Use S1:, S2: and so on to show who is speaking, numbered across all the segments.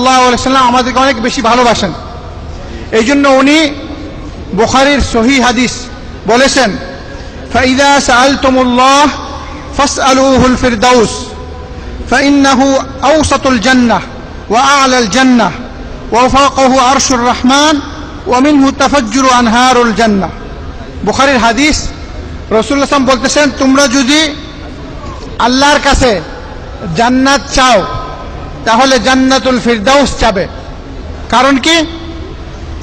S1: সাল্লাল্লাহু আলাইহি ওয়াসাল্লাম আমাদেরকে অনেক বেশি ভালোবাসেন। এই জন্য উনি বুখারীর সহিহ হাদিস বলেছেন, ফাইদা সাআলতুমুল্লাহ ফাসআলুহুল ফিরদাউস ফাইন্নাহু আওসাতুল জান্নাহ ওয়া আ'লাল জান্নাহ ওয়া ফাওকাহু আরশুর রহমান ওয়া মিনহু তাফাজ্জুরু আনহারুল জান্নাহ। বুখারীর হাদিস। রাসূলুল্লাহ সাল্লাল্লাহু আলাইহি ওয়াসাল্লাম বলতেছেন, তোমরা যদি আল্লাহর কাছে জান্নাত চাও তাহলে জান্নাতুল ফিরদাউস চাবে। কারণ কি?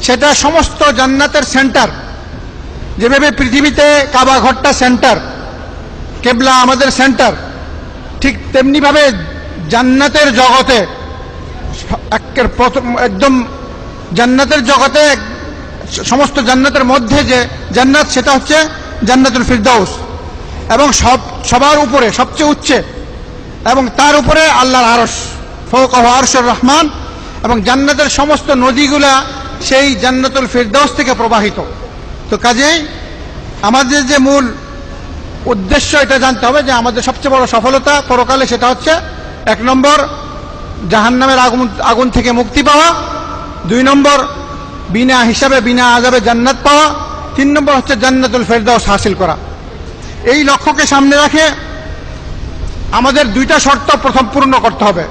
S1: সেটা সমস্ত জান্নাতের সেন্টার। যেভাবে পৃথিবীতে কাবা ঘরটা সেন্টার, কেবলা আমাদের সেন্টার, ঠিক তেমনিভাবে জান্নাতের জগতে একদম জান্নাতের জগতে সমস্ত জান্নাতের মধ্যে যে জান্নাত সেটা হচ্ছে জান্নাতুল ফিরদাউস, এবং সবার উপরে সবচেয়ে উচ্চে, এবং তার উপরে আল্লাহর আরশ, ফাওকাহু আরশুর রহমান, এবং জান্নাতের সমস্ত নদীগুলা সেই জান্নাতুল ফিরদাউস থেকে প্রবাহিত। তো কাজেই আমাদের যে মূল উদ্দেশ্য এটা জানতে হবে যে আমাদের সবচেয়ে বড় সফলতা পরকালে সেটা হচ্ছে 1 নম্বর জাহান্নামের আগুন থেকে মুক্তি পাওয়া, 2 নম্বর বিনা হিসাবে বিনা আযাবে জান্নাত পাওয়া, 3 নম্বর হচ্ছে জান্নাতুল ফিরদাউস হাসিল করা। এই লক্ষ্যকে সামনে রাখে আমাদের 2টা শর্ত প্রথম পূর্ণ করতে হবে।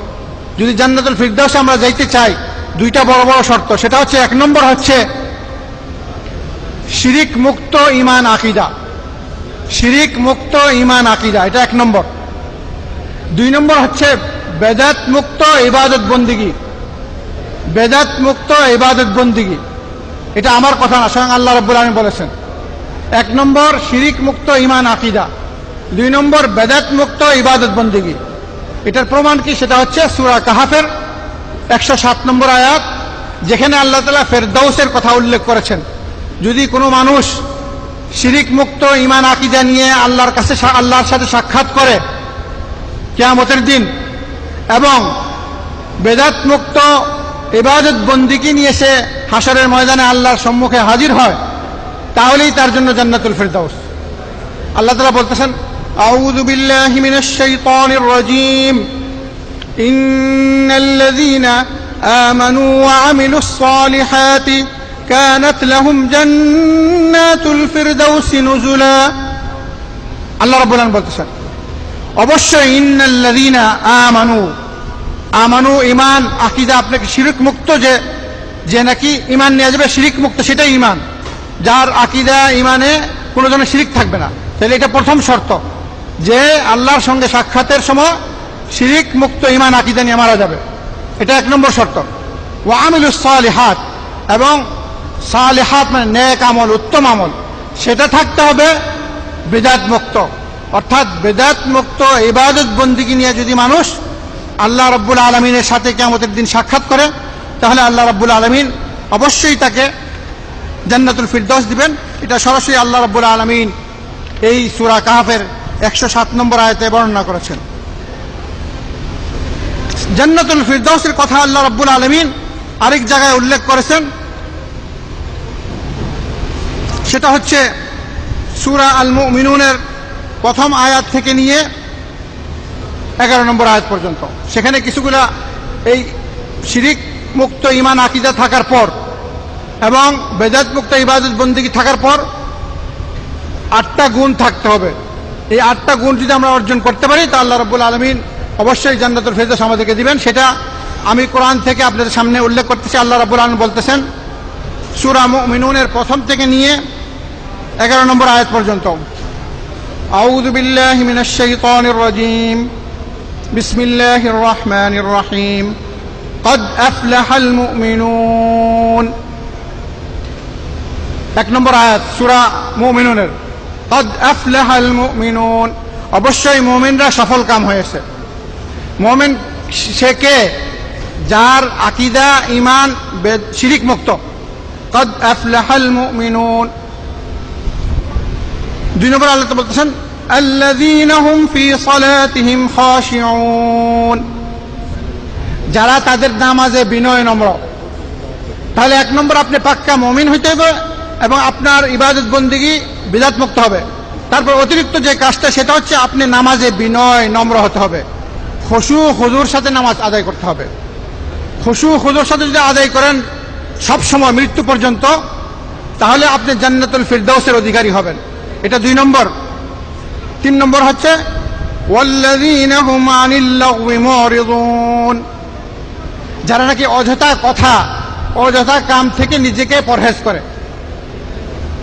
S1: যদি জান্নাতুল ফিরদাউসে আমরা যাইতে চাই, 2টা বড় বড় শর্ত। সেটা হচ্ছে 1 নম্বর হচ্ছে শিরিক মুক্ত ঈমান আকীদা। শিরিক মুক্ত ঈমান আকীদা, এটা 1 নম্বর। 2 নম্বর হচ্ছে বেদাত মুক্ত ইবাদত বন্দেগী। বেদাত মুক্ত ইবাদত বন্দেগী, এটা আমার কথা না, স্বয়ং আল্লাহ রাব্বুল আলামিন বলেছেন। 1 নম্বর শিরিক মুক্ত ঈমান আকীদা, 2 নম্বর বেদাত মুক্ত ইবাদত বন্দেগী। এটার প্রমাণ কি? সেটা হচ্ছে সূরা কাহাফের 107 নম্বর আয়াত, যেখানে আল্লাহ তাআলা ফেরদাউসের কথা উল্লেখ করেছেন। যদি কোনো মানুষ শিরিক মুক্ত ঈমান আকীদা নিয়ে আল্লাহর সাথে সাক্ষাৎ করে কিয়ামতের দিন, এবং বেদাত মুক্ত ইবাদত বন্দেগী নিয়ে সে হাশরের ময়দানে আল্লাহর সম্মুখে হাজির হয়, তাহলেই তার জন্য জান্নাতুল ফিরদাউস। আল্লাহ তাআলা বলতেছেন, আউযু বিল্লাহি মিনাশ শাইতানির রাজীম, ইন্নাল্লাযীনা আমানু ওয়া আমিলুস সালিহাতি কানাত লাহুম জান্নাতুল ফিরদাউসি নুজুলা। আল্লাহ রাব্বুল আলামিন বলতেছেন, অবশ্যই ইন্নাল্লাযীনা আমানু, আমানু ঈমান আকীদা, আপনাকে শিরক মুক্ত যে নাকি ঈমান নিয়ে যাবে শিরিক মুক্ত, সেটাই ঈমান, যার আকীদা ঈমানে কোনো ধরনের শিরিক থাকবে না। তাহলে এটা প্রথম শর্ত, যে আল্লাহর সঙ্গে সাক্ষাতের সময় শিরিক মুক্ত ঈমান আকীদা নিয়ে মারা যাবে। এটা 1 নম্বর শর্ত। ওয়া আমিলুস সালিহাত, এবং সালিহাত মানে নেক আমল, উত্তম আমল, সেটা থাকতে হবে বিদআত মুক্ত। অর্থাৎ বিদআত মুক্ত ইবাদত বন্দেগী নিয়ে যদি মানুষ আল্লাহ রাব্বুল আলামিনের সাথে কিয়ামতের দিন সাক্ষাৎ করে, তাহলে আল্লাহ রাব্বুল আলামিন অবশ্যই তাকে জান্নাতুল ফিরদাউস দিবেন। এটা সরাসরি আল্লাহ রাব্বুল আলামিন এই সূরা কাহাফের 107 নম্বর আয়াতে বর্ণনা করেছেন। জান্নাতুল ফিরদাউসের কথা আল্লাহ রাব্বুল আলামিন আরেক জায়গায় উল্লেখ করেছেন, সেটা হচ্ছে সূরা আল মুমিনুনের প্রথম আয়াত থেকে নিয়ে 11 নম্বর আয়াত পর্যন্ত। সেখানে কিছুগুলা এই শিরিক মুক্ত ঈমান আকীদা থাকার পর এবং বেদাত মুক্ত ইবাদত বন্দেগী থাকার পর 8টা গুণ থাকতে হবে। এই 8টা গুণ যদি আমরা অর্জন করতে পারি, তা আল্লাহ রাব্বুল আলামিন অবশ্যই জান্নাতুল ফিরদাউস আমাদেরকে দিবেন। সেটা আমি কোরআন থেকে আপনাদের সামনে উল্লেখ করতেছি। আল্লাহ রাব্বুল আলামিন বলতেছেন সূরা মুমিনুনের প্রথম থেকে নিয়ে 11 নম্বর আয়াত পর্যন্ত, আউযু বিল্লাহি মিনাশ শাইতানির রাজীম, বিসমিল্লাহির রহমানির রহিম, قد أفلح المؤمنون। 1 নম্বর আয়াত সূরা মুমিনুনের, قد أفلح المؤمنون, অবশ্যই মুমিনরা সফল কাম হয়েছে। মুমিন সে কে? যার আকীদা ঈমান শিরিক মুক্ত। قد أفلح المؤمنون। 2 নম্বর আল্লাহ তাআলা বলতেছেন, الذين هم في صلاتهم خاشعون, যারা তাদের নামাজে বিনয় নম্র। তাহলে 1 নম্বর আপনি পাক্কা মুমিন হইতে হবে এবং আপনার ইবাদত বন্দেগী বিদআত মুক্ত হবে। তারপর অতিরিক্ত যে কাজটা সেটা হচ্ছে আপনি নামাজে বিনয় নম্র হতে হবে, খুশু হুজুর সাথে নামাজ আদায় করতে হবে। খুশু খুদুর সাথে যদি আদায় করেন সব সময় মৃত্যু পর্যন্ত, তাহলে আপনি জান্নাতুল ফিরদাউসের অধিকারী হবেন। এটা 2 নম্বর। 3 নম্বর হচ্ছে ওয়াল্লাযীনা হুম আনিল লাগওয়ি মুরিদুন, যারা নাকি অযথা কথা, অযথা কাম থেকে নিজেকে পরহেজ করে।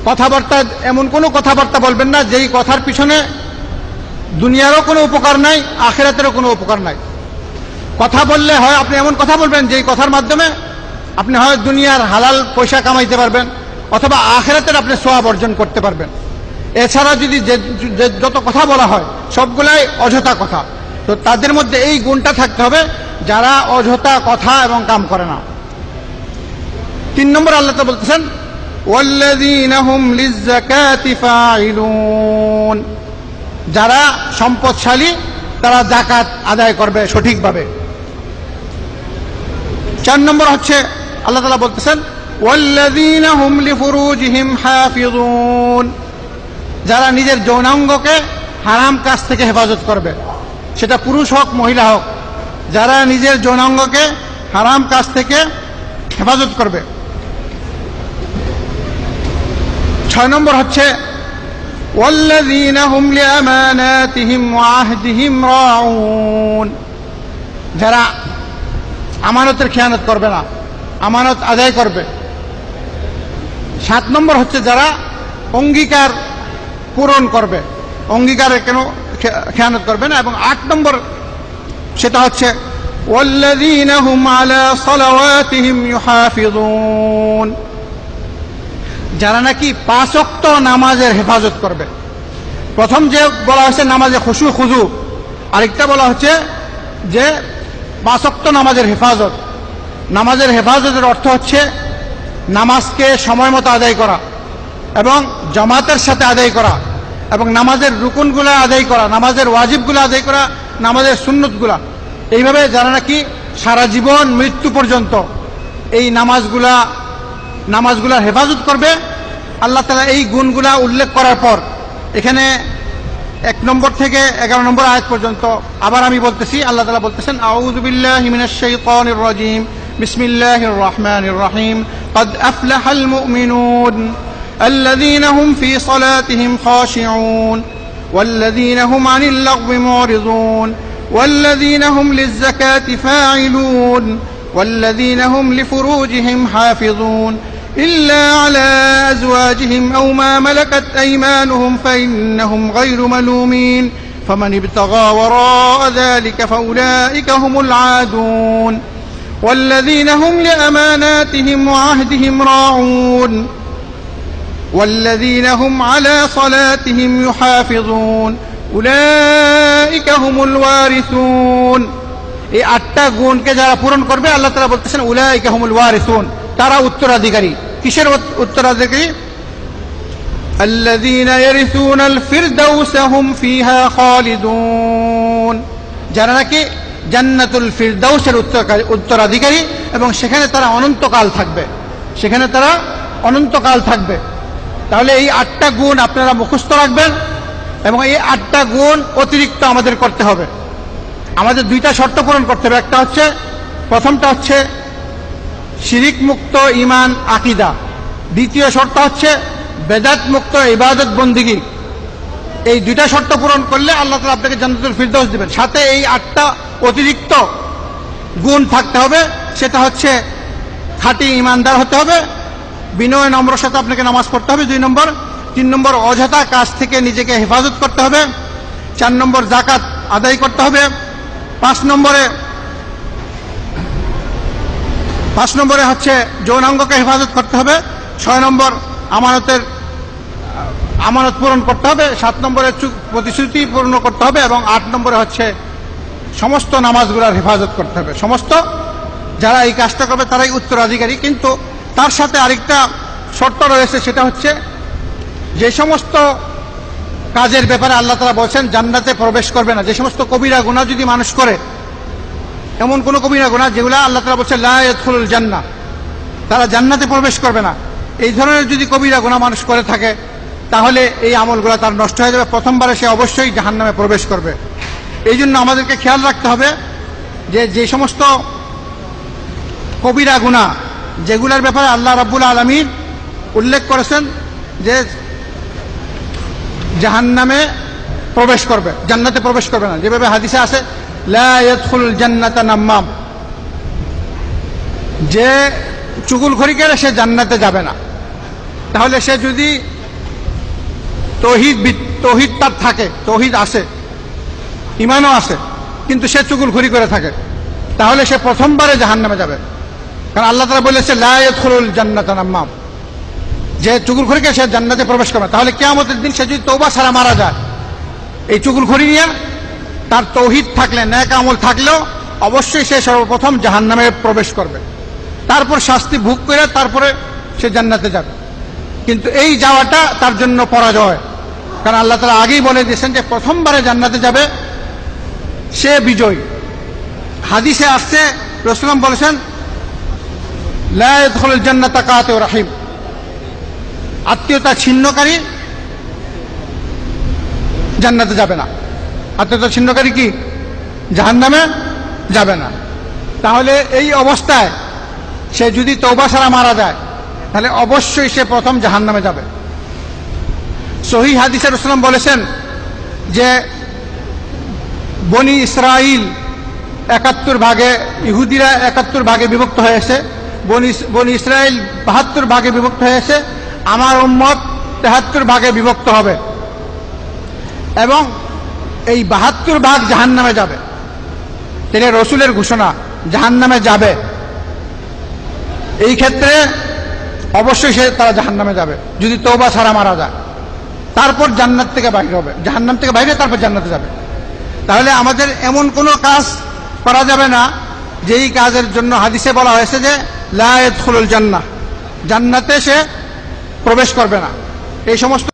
S1: কথাবার্তা, এমন কোনো কথাবার্তা বলবেন না যেই কথার পিছনে দুনিয়ারও কোনো উপকার নাই, আখিরাতেরও কোনো উপকার নাই। কথা বললে হয় আপনি এমন কথা বলবেন যেই কথার মাধ্যমে আপনি হয় দুনিয়ার হালাল পয়সা কামাইতে পারবেন, অথবা আখিরাতের আপনি সওয়াব অর্জন করতে পারবেন। এছাড়া যদি যত কথা বলা হয় সবগুলাই অযথা কথা, তো তাদের মধ্যে এই গুণটা থাকতে হবে যারা অযথা কথা এবং কাম করে না। 3 নম্বর আল্লাহ তাআলা বলতেছেন ওয়াল্লাযীনা হুম লিয-যাকাতি ফাঈলুন, যারা সম্পদশালী তারা যাকাত আদায় করবে সঠিকভাবে। 4 নম্বর হচ্ছে আল্লাহ তাআলা বলতেছেন ওয়াল্লাযীনা হুম লিফুরুজিহিম হাফিজুন, যারা নিজের যৌনাঙ্গকে হারাম কাজ থেকে হেফাজত করবে, সেটা পুরুষ হোক মহিলা হোক, যারা নিজের যৌনাঙ্গকে হারাম কাজ থেকে হেফাজত করবে। 6 নম্বর হচ্ছে ওয়াল্লাযীনা হুম লিআমানাতিহিম ওয়া আহদিহিম রাউন, যারা আমানতের খেয়ানত করবে না, আমানত আদায় করবে। 7 নম্বর হচ্ছে যারা অঙ্গীকার পূরণ করবে, অঙ্গীকারের কেন খেয়ানত করবে না। এবং 8 নম্বর সেটা হচ্ছে ওয়াল্লাযীনা হুম আলা সালাওয়াতিহিম ইউহাফিজুন, যারা নাকি 5 ওয়াক্ত নামাজের হেফাজত করবে। প্রথম যে বলা হয়েছে নামাজে খুশু খুজু, আরেকটা বলা হচ্ছে যে 5 ওয়াক্ত নামাজের হেফাজত। নামাজের হেফাজতের অর্থ হচ্ছে নামাজকে সময় মতো আদায় করা এবং জামাতের সাথে আদায় করা, এবং নামাজের রুকুনগুলো আদায় করা, নামাজের ওয়াজিবগুলো আদায় করা, নামাজের সুন্নতগুলা। এইভাবে যারা নাকি সারা জীবন মৃত্যু পর্যন্ত এই নামাজগুলার হেফাজত করবে, আল্লাহ তাআলা এই গুণগুলা উল্লেখ করার পর এখানে 1 নম্বর থেকে 11 নম্বর আয়াত পর্যন্ত আবার আমি বলতেছি, আল্লাহ তাআলা বলতেছেন আউযু বিল্লাহি মিনাশ শাইতানির রাজীম, বিসমিল্লাহির রহমানির রহিম, ক্বাদ আফলাহাল মুমিনুন الذين هم في صلاتهم خاشعون والذين هم عن اللغو معرضون والذين هم للزكاة فاعلون والذين هم لفروجهم حافظون إلا على أزواجهم أو ما ملكت أيمانهم فإنهم غير ملومين فمن ابتغى وراء ذلك فأولئك هم العادون والذين هم لأماناتهم وعهدهم راعون والذين هم على صلاتهم يحافظون أولئك هم الوارثون। এই 8টা গুণকে যারা পূরণ করবে আল্লাহ তাআলা বলতেছেন উলাইকা হুমুল ওয়ারিসুন, তারা উত্তরাধিকারী। কিসের উত্তরাধিকারী? আল্লাযীনা ইয়ারিসুনাল ফিরদাউসা হুম ফিহা খালিদুন, যারা নাকি জান্নাতুল ফিরদাউসের উত্তরাধিকারী এবং সেখানে তারা অনন্তকাল থাকবে, সেখানে তারা অনন্তকাল থাকবে। তাহলে এই 8টা গুণ আপনারা মুখস্থ রাখবেন এবং এই 8টা গুণ অতিরিক্ত আমাদের করতে হবে। আমাদের 2টা শর্ত পূরণ করতে হবে। একটা হচ্ছে, প্রথমটা হচ্ছে শিরিক মুক্ত ঈমান আকীদা, দ্বিতীয় শর্ত হচ্ছে বেদাত মুক্ত ইবাদত বন্দেগী। এই 2টা শর্ত পূরণ করলে আল্লাহ তাআলা আপনাকে জান্নাতুল ফিরদাউস দিবেন। সাথে এই 8টা অতিরিক্ত গুণ থাকতে হবে, সেটা হচ্ছে খাঁটি ঈমানদার হতে হবে, বিনয় নম্রের সাথে আপনাকে নামাজ পড়তে হবে 2 নম্বর। 3 নম্বর অযথা কাজ থেকে নিজেকে হেফাজত করতে হবে। 4 নম্বর যাকাত আদায় করতে হবে। 5 নম্বরে হচ্ছে যৌনাঙ্গকে হেফাজত করতে হবে। 6 নম্বর আমানত পূরণ করতে হবে। 7 নম্বরে প্রতিশ্রুতি পূর্ণ করতে হবে এবং 8 নম্বরে হচ্ছে সমস্ত নামাজগুলোর হেফাজত করতে হবে। সমস্ত যারা এই কাজটা করবে তারাই উত্তরাধিকারী। কিন্তু তার সাথে আরেকটা শর্ত রয়েছে, সেটা হচ্ছে যে সমস্ত কাজের ব্যাপারে আল্লাহ তাআলা বলছেন জান্নাতে প্রবেশ করবে না, যে সমস্ত কবিরা গুনাহ যদি মানুষ করে, এমন কোন কবিরা গুনাহ যেগুলো আল্লাহ তাআলা বলছেন লা ইয়াদখুলুল জান্নাহ, তারা জান্নাতে প্রবেশ করবে না, এই ধরনের যদি কবিরা গুনাহ মানুষ করে থাকে তাহলে এই আমলগুলো তার নষ্ট হয়ে যাবে, প্রথমবারে সে অবশ্যই জাহান্নামে প্রবেশ করবে। এই জন্য আমাদেরকে খেয়াল রাখতে হবে যে সমস্ত কবিরা গুনাহ, যেগুলোর ব্যাপারে আল্লাহ রাব্বুল আলামিন উল্লেখ করেছেন যে জাহান্নামে প্রবেশ করবে, জান্নাতে প্রবেশ করবে না। যেভাবে হাদিসে আছে লা ইয়াদখুলুল জান্নাতা নাম্মাম, যে চুগলখড়ি করে সে জান্নাতে যাবে না। তাহলে সে যদি তৌহিদ তার থাকে, তৌহিদ আছে, ঈমানও আছে, কিন্তু সে চুগলখড়ি করে থাকে, তাহলে সে প্রথমবারে জাহান্নামে যাবে। কারণ আল্লাহ তাআলা বলেছে লা ইয়াদখুলুল জান্নাতা নাম্মাম, যে চুগলখড়ি করে সে জান্নাতে প্রবেশ করবে। তাহলে কিয়ামতের দিন সে যদি তওবা ছাড়া মারা যায়, এই চুগলখড়ি নিয়ে, তার তৌহিদ থাকলে, নেক আমল থাকলেও অবশ্যই সে সর্বপ্রথম জাহান্নামে প্রবেশ করবে, তারপর শাস্তি ভোগ করে তারপরে সে জান্নাতে যাবে। কিন্তু এই যাওয়াটা তার জন্য পরাজয়, কারণ আল্লাহ তাআলা আগেই বলে দিয়েছেন যে প্রথমবারে জান্নাতে যাবে সে বিজয়ী। হাদিসে আসছে রাসূলুল্লাহ বলেছেন লা ইয়াদখুলুল জান্নাতা কাতিউর রাহিম, আত্মীয়তা ছিন্নকারী জান্নাতে যাবে না। আত্মীয়তা ছিন্নকারী কি জাহান্নামে যাবে না। তাহলে এই অবস্থায় সে যদি তওবা ছাড়া মারা যায়, তাহলে অবশ্যই সে প্রথম জাহান্নামে যাবে। সহিহ হাদিসে রাসূলুল্লাহ বলেছেন যে বনি ইসরাইল ৭১ ভাগে, ইহুদিরা ৭১ ভাগে বিভক্ত হয়েছে, বনি ইসরাইল ৭২ ভাগে বিভক্ত হয়েছে, আমার উম্মত ৭৩ ভাগে বিভক্ত হবে, এবং এই ৭২ ভাগ জাহান্নামে যাবে। তিনি রসুলের ঘোষণা জাহান্নামে যাবে। এই ক্ষেত্রে অবশ্যই তারা জাহান্নামে যাবে যদি তওবা ছাড়া মারা যায়, তারপর জান্নাত থেকে বাইরে হবে, জাহান্নাম থেকে বাইরে তারপর জান্নাতে যাবে। তাহলে আমাদের এমন কোনো কাজ করা যাবে না যেই কাজের জন্য হাদিসে বলা হয়েছে যে লা ইয়াদখুলুল জান্নাহ, জান্নাতে সে প্রবেশ করবে না। এই সমস্ত